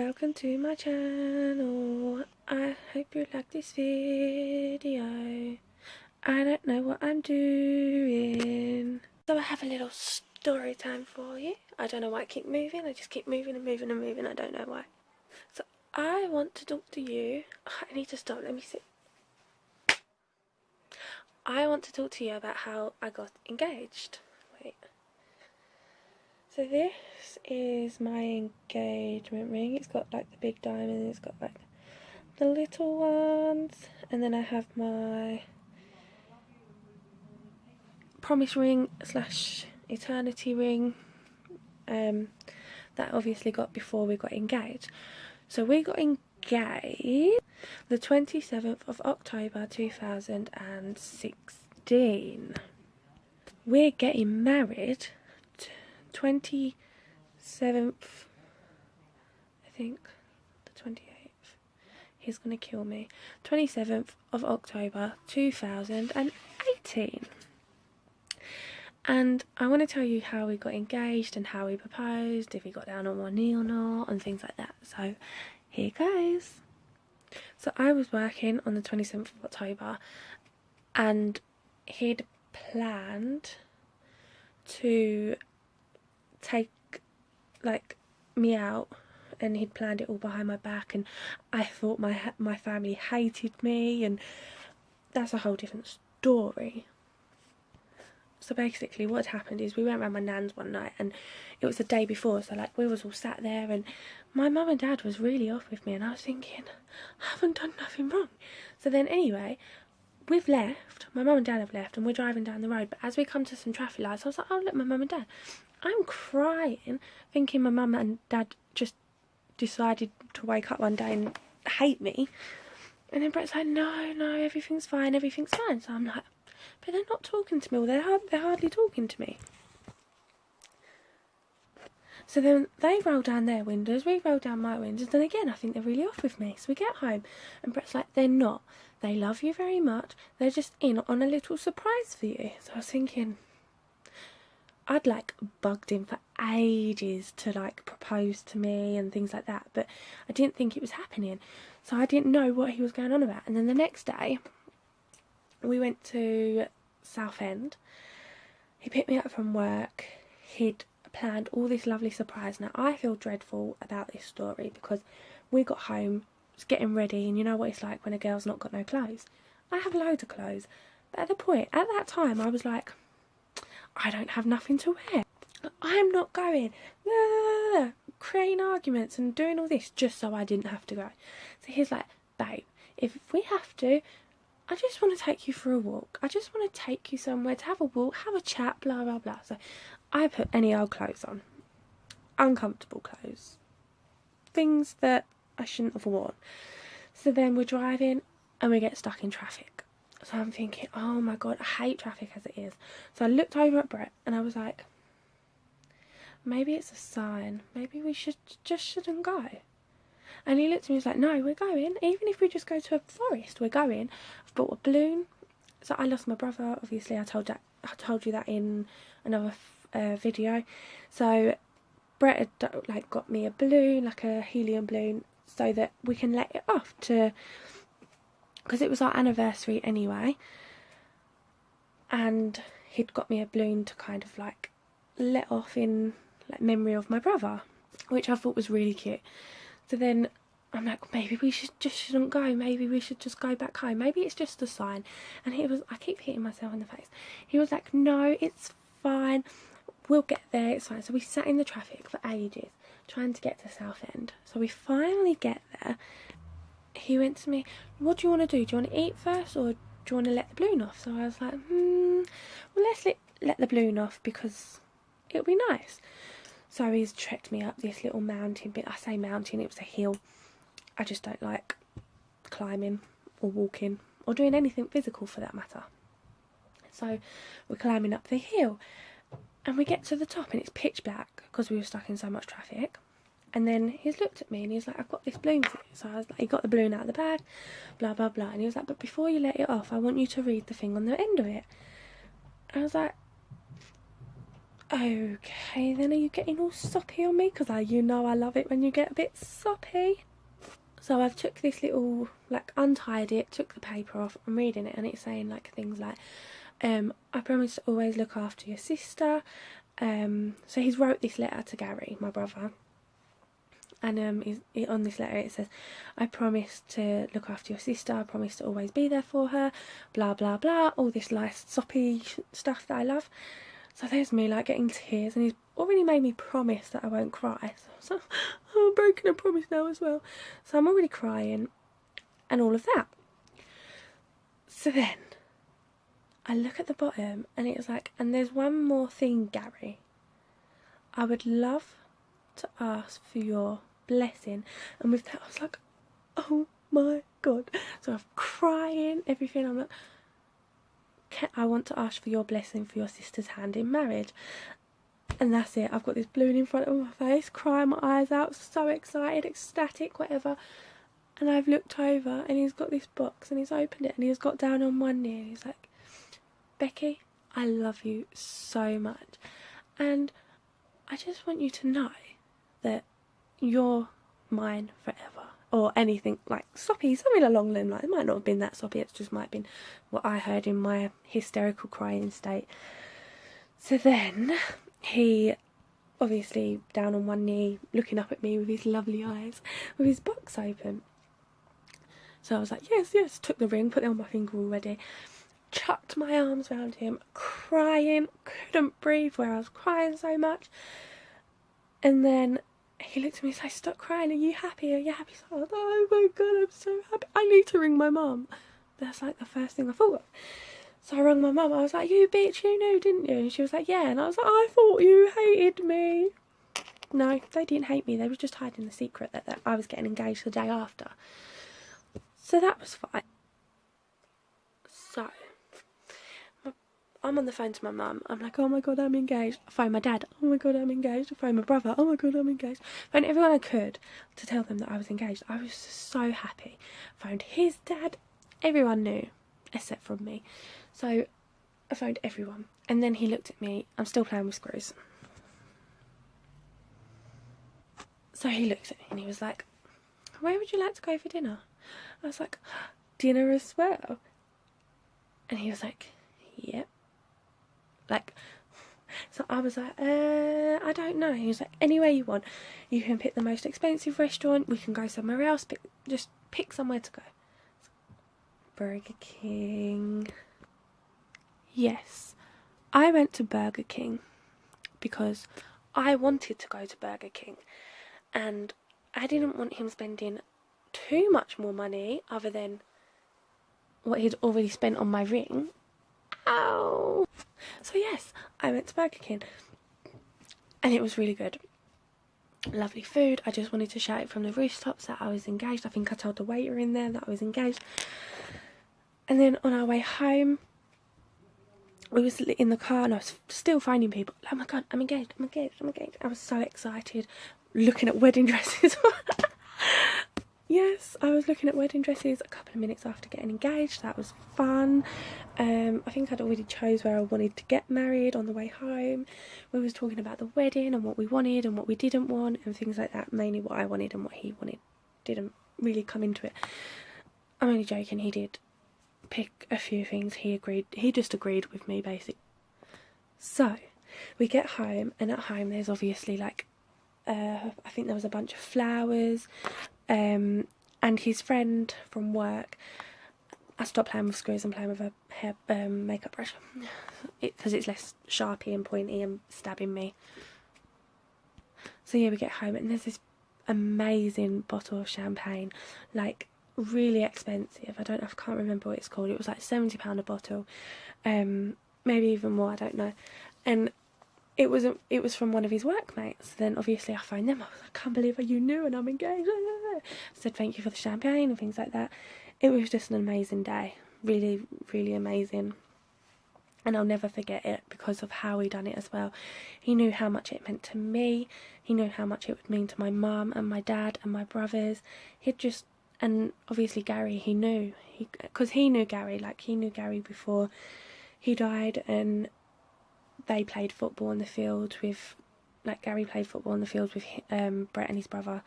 Welcome to my channel. I hope you like this video. I don't know what I'm doing. So I have a little story time for you. I don't know why I keep moving. I just keep moving and moving and moving. I don't know why. So I want to talk to you. I need to stop. Let me sit. I want to talk to you about how I got engaged. Wait. So this is my engagement ring. It's got like the big diamond, it's got like the little ones, and then I have my promise ring slash eternity ring that I obviously got before we got engaged. So we got engaged the 27th of October 2016. We're getting married 27th, I think, the 28th, he's gonna kill me, 27th of October 2018. And I want to tell you how we got engaged and how we proposed, if we got down on one knee or not, and things like that. So here goes. So I was working on the 27th of October, and he'd planned to take like me out, and he'd planned it all behind my back, and I thought my family hated me, and that's a whole different story. So basically what had happened is we went round my nan's one night, and it was the day before, so like we was all sat there, and my mum and dad was really off with me, and I was thinking, I haven't done nothing wrong. So then anyway, we've left, my mum and dad have left, and we're driving down the road, but as we come to some traffic lights, I was like, oh look, my mum and dad. I'm crying, thinking my mum and dad just decided to wake up one day and hate me. And then Brett's like, no, everything's fine. So I'm like, but they're not talking to me, or they're hardly talking to me. So then they roll down their windows, we roll down my windows, and again I think they're really off with me. So we get home, and Brett's like, they're not. They love you very much. They're just in on a little surprise for you. So I was thinking, I'd like bugged him for ages to like propose to me and things like that, but I didn't think it was happening, so I didn't know what he was going on about. And then the next day we went to Southend. He picked me up from work. He'd planned all this lovely surprise. Now I feel dreadful about this story because we got home, was getting ready, and you know what it's like when a girl's not got no clothes. I have loads of clothes, but at that time I was like, I don't have nothing to wear. I'm not going. Creating arguments and doing all this just so I didn't have to go. So he's like, babe, if we have to, I just want to take you for a walk. I just want to take you somewhere to have a walk, have a chat, blah, blah, blah. So I put any old clothes on. Uncomfortable clothes. Things that I shouldn't have worn. So then we're driving and we get stuck in traffic. So I'm thinking, oh my god, I hate traffic as it is. So I looked over at Brett and I was like, maybe it's a sign. Maybe we shouldn't go. And he looked at me and was like, no, we're going. Even if we just go to a forest, we're going. I've bought a balloon. So I lost my brother, obviously. I told you that in another video. So Brett had like got me a balloon, like a helium balloon, so that we can let it off to, because it was our anniversary anyway, and he'd got me a balloon to kind of like let off in like memory of my brother, which I thought was really cute. So then I'm like, maybe we shouldn't go, maybe we should just go back home, maybe it's just a sign. And I keep hitting myself in the face. He was like, no, it's fine, we'll get there, it's fine. So we sat in the traffic for ages trying to get to Southend. So we finally get there. He went to me, what do you want to do? Do you want to eat first, or do you want to let the balloon off? So I was like, well, let's let the balloon off because it'll be nice. So he's trekked me up this little mountain bit. I say mountain, it was a hill. I just don't like climbing or walking or doing anything physical for that matter. So we're climbing up the hill and we get to the top and it's pitch black because we were stuck in so much traffic. And then he's looked at me and he's like, I've got this balloon for you. So I was like, he got the balloon out of the bag, blah, blah, blah. And he was like, but before you let it off, I want you to read the thing on the end of it. I was like, Okay, then are you getting all soppy on me? Because you know I love it when you get a bit soppy. So I've took this little, like, untied it, took the paper off, I'm reading it, and it's saying, like, things like, I promise to always look after your sister. So he's wrote this letter to Gary, my brother. And on this letter it says, I promise to look after your sister, I promise to always be there for her, blah, blah, blah, all this nice soppy stuff that I love. So there's me, like, getting tears, and he's already made me promise that I won't cry. So I'm breaking a promise now as well. So I'm already crying and all of that. So then I look at the bottom and it's like, and there's one more thing, Gary. I would love to ask for your blessing. And with that I was like, oh my God. So I'm crying, everything. I'm like, I want to ask for your blessing for your sister's hand in marriage. And that's it. I've got this balloon in front of my face, crying my eyes out, so excited, ecstatic, whatever. And I've looked over and he's got this box and he's opened it and he's got down on one knee and he's like, Becky, I love you so much. And I just want you to know that you're mine forever. Or anything like soppy, something along them lines. It might not have been that soppy, it just might have been what I heard in my hysterical crying state. So then he, obviously down on one knee, looking up at me with his lovely eyes, with his box open. So I was like, yes, yes, took the ring, put it on my finger already, chucked my arms around him, crying, couldn't breathe where I was crying so much. And then he looked at me and said, stop crying, are you happy? Are you happy? So I was like, oh my God, I'm so happy. I need to ring my mum. That's like the first thing I thought of. So I rang my mum. I was like, you bitch, you knew, didn't you? And she was like, yeah. And I was like, I thought you hated me. No, they didn't hate me. They were just hiding the secret that I was getting engaged the day after. So that was fine. So I'm on the phone to my mum. I'm like, oh my God, I'm engaged. I phone my dad. Oh my God, I'm engaged. I phone my brother. Oh my God, I'm engaged. I phoned everyone I could to tell them that I was engaged. I was so happy. I phoned his dad. Everyone knew, except from me. So I phoned everyone. And then he looked at me. I'm still playing with screws. So he looked at me and he was like, where would you like to go for dinner? I was like, dinner as well. And he was like, yep. Like, so I was like, I don't know. He was like, anywhere you want. You can pick the most expensive restaurant. We can go somewhere else. Just pick somewhere to go. Burger King. Yes, I went to Burger King because I wanted to go to Burger King. And I didn't want him spending too much more money other than what he'd already spent on my ring. Ow! So yes, I went to Burger King and it was really good. Lovely food. I just wanted to shout it from the rooftops that I was engaged. I think I told the waiter in there that I was engaged. And then on our way home, we was in the car and I was still phoning people. Oh my God, I'm engaged, I'm engaged, I'm engaged. I was so excited, looking at wedding dresses. Yes, I was looking at wedding dresses a couple of minutes after getting engaged. That was fun. I think I'd already chose where I wanted to get married on the way home. We was talking about the wedding and what we wanted and what we didn't want and things like that. Mainly what I wanted and what he wanted. Didn't really come into it. I'm only joking, he did pick a few things. He just agreed with me, basically. So, we get home, and at home there's obviously like, I think there was a bunch of flowers, and his friend from work. I stopped playing with screws and playing with a hair makeup brush because it's less sharpy and pointy and stabbing me. So yeah, we get home and there's this amazing bottle of champagne, like really expensive. I can't remember what it's called. It was like £70 a bottle, maybe even more. I don't know. And it was from one of his workmates. Then obviously I phoned them. I was like, I can't believe you knew and I'm engaged. I said thank you for the champagne and things like that. It was just an amazing day. Really, really amazing. And I'll never forget it because of how he done it as well. He knew how much it meant to me. He knew how much it would mean to my mum and my dad and my brothers. And obviously Gary, he knew. Because he knew Gary. Like, he knew Gary before he died. And they played football on the field with, like, Gary played football on the field with Brett and his brother.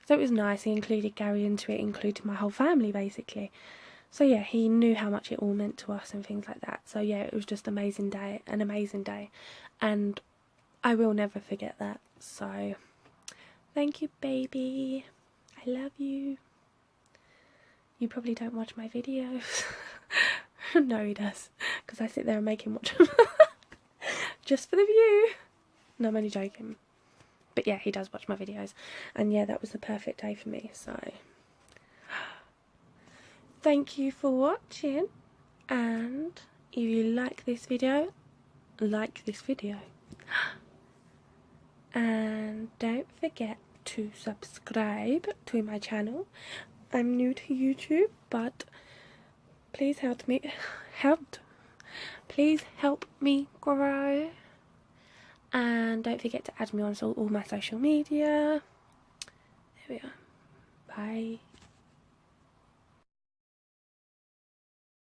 So it was nice. He included Gary into it, included my whole family basically. So yeah, he knew how much it all meant to us and things like that. So yeah, it was just an amazing day, and I will never forget that. So thank you, baby. I love you. You probably don't watch my videos. No, he does, because I sit there and make him watch them. Just for the view. No, I'm only joking. But yeah, he does watch my videos. And yeah, that was the perfect day for me. So thank you for watching. And if you like this video, like this video. And don't forget to subscribe to my channel. I'm new to YouTube, but please please help me grow. And don't forget to add me on all my social media. There we are. Bye.